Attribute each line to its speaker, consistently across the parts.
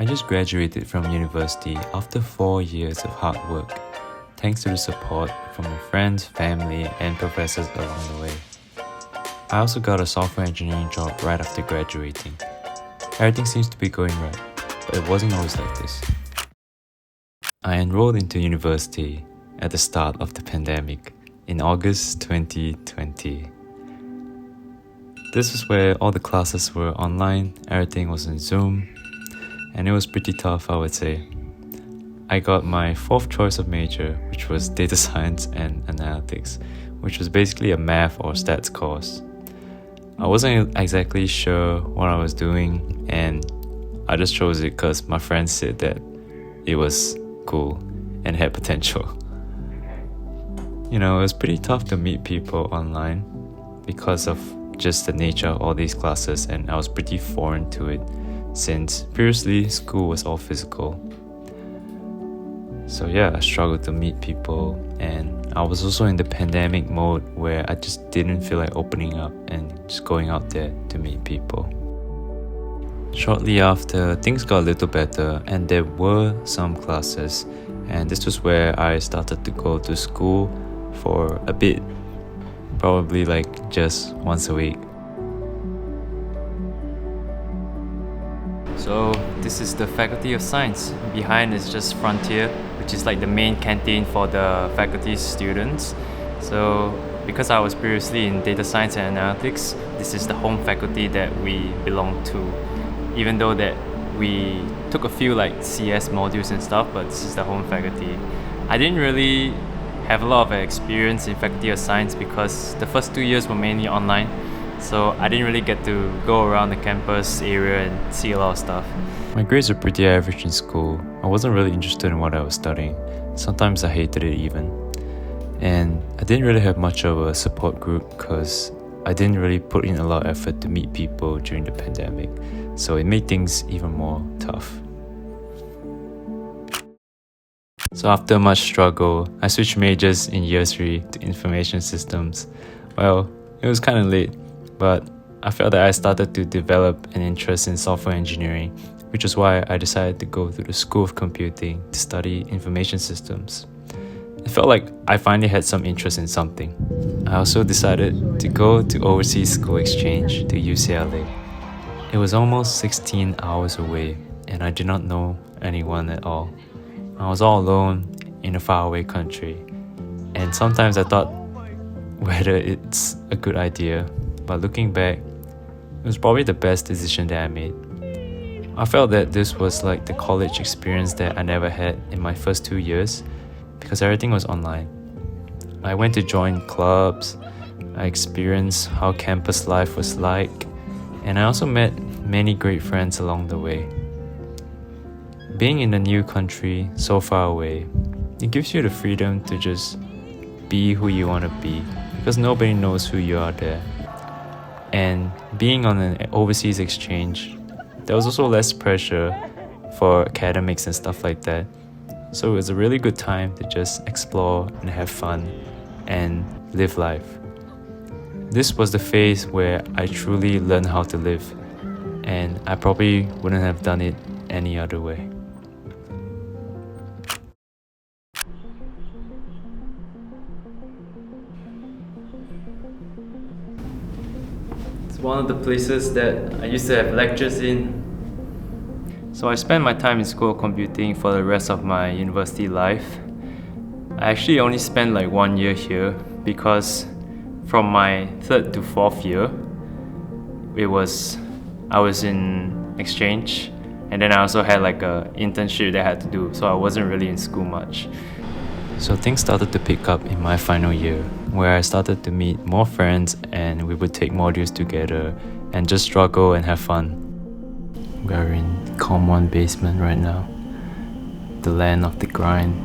Speaker 1: I just graduated from university after 4 years of hard work, thanks to the support from my friends, family, and professors along the way. I also got a software engineering job right after graduating. Everything seems to be going right, but it wasn't always like this. I enrolled into university at the start of the pandemic in August 2020. This was where all the classes were online, everything was on Zoom, and it was pretty tough, I would say. I got my fourth choice of major, which was data science and analytics, which was basically a math or stats course. I wasn't exactly sure what I was doing, and I just chose it because my friends said that it was cool and had potential. It was pretty tough to meet people online because of just the nature of all these classes, and I was pretty foreign to it since previously school was all physical. So yeah, I struggled to meet people, and I was also in the pandemic mode where I just didn't feel like opening up and just going out there to meet people. Shortly after, things got a little better and there were some classes, and this was where I started to go to school for a bit, probably like just once a week. So this is the Faculty of Science. Behind is just Frontier, which is like the main canteen for the faculty students. So because I was previously in data science and analytics, this is the home faculty that we belong to. Even though that we took a few like CS modules and stuff, but this is the home faculty. I didn't really have a lot of experience in Faculty of Science because the first 2 years were mainly online. So I didn't really get to go around the campus area and see a lot of stuff. My grades were pretty average in school. I wasn't really interested in what I was studying. Sometimes I hated it even. And I didn't really have much of a support group because I didn't really put in a lot of effort to meet people during the pandemic. So it made things even more tough. So after much struggle, I switched majors in year 3 to information systems. Well, it was kind of late, but I felt that I started to develop an interest in software engineering, which is why I decided to go to the School of Computing to study information systems. It felt like I finally had some interest in something. I also decided to go to overseas school exchange to UCLA. It was almost 16 hours away, and I did not know anyone at all. I was all alone in a faraway country, and sometimes I thought whether it's a good idea, but looking back, it was probably the best decision that I made. I felt that this was like the college experience that I never had in my first 2 years because everything was online. I went to join clubs, I experienced how campus life was like, and I also met many great friends along the way. Being in a new country so far away, it gives you the freedom to just be who you want to be because nobody knows who you are there. And being on an overseas exchange, there was also less pressure for academics and stuff like that. So it was a really good time to just explore and have fun and live life. This was the phase where I truly learned how to live, and I probably wouldn't have done it any other way. It's one of the places that I used to have lectures in. So I spent my time in School of Computing for the rest of my university life. I actually only spent like 1 year here because from my 3rd to 4th year, I was in exchange, and then I also had like a internship that I had to do, so I wasn't really in school much. So things started to pick up in my final year, where I started to meet more friends and we would take modules together and just struggle and have fun. We're in Com 1 basement right now, the land of the grind,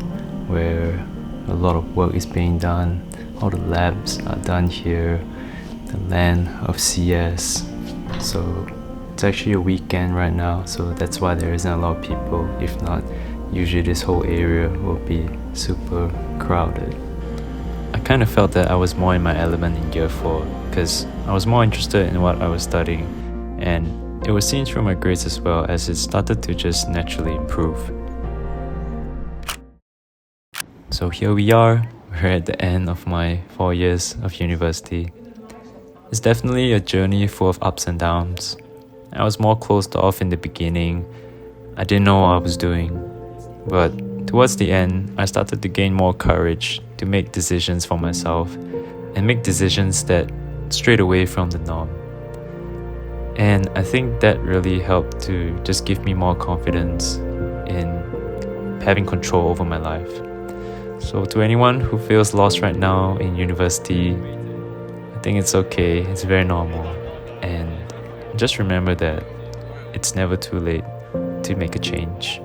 Speaker 1: where a lot of work is being done. All the labs are done here, the land of CS. So it's actually a weekend right now, so that's why there isn't a lot of people. If not, usually this whole area will be super crowded. I kind of felt that I was more in my element in year 4 because I was more interested in what I was studying, and it was seen through my grades as well, as it started to just naturally improve. So here we are, we're at the end of my 4 years of university. It's definitely a journey full of ups and downs. I was more closed off in the beginning. I didn't know what I was doing. But towards the end, I started to gain more courage to make decisions for myself and make decisions that strayed away from the norm. And I think that really helped to just give me more confidence in having control over my life. So to anyone who feels lost right now in university, I think it's okay, it's very normal. And just remember that it's never too late to make a change.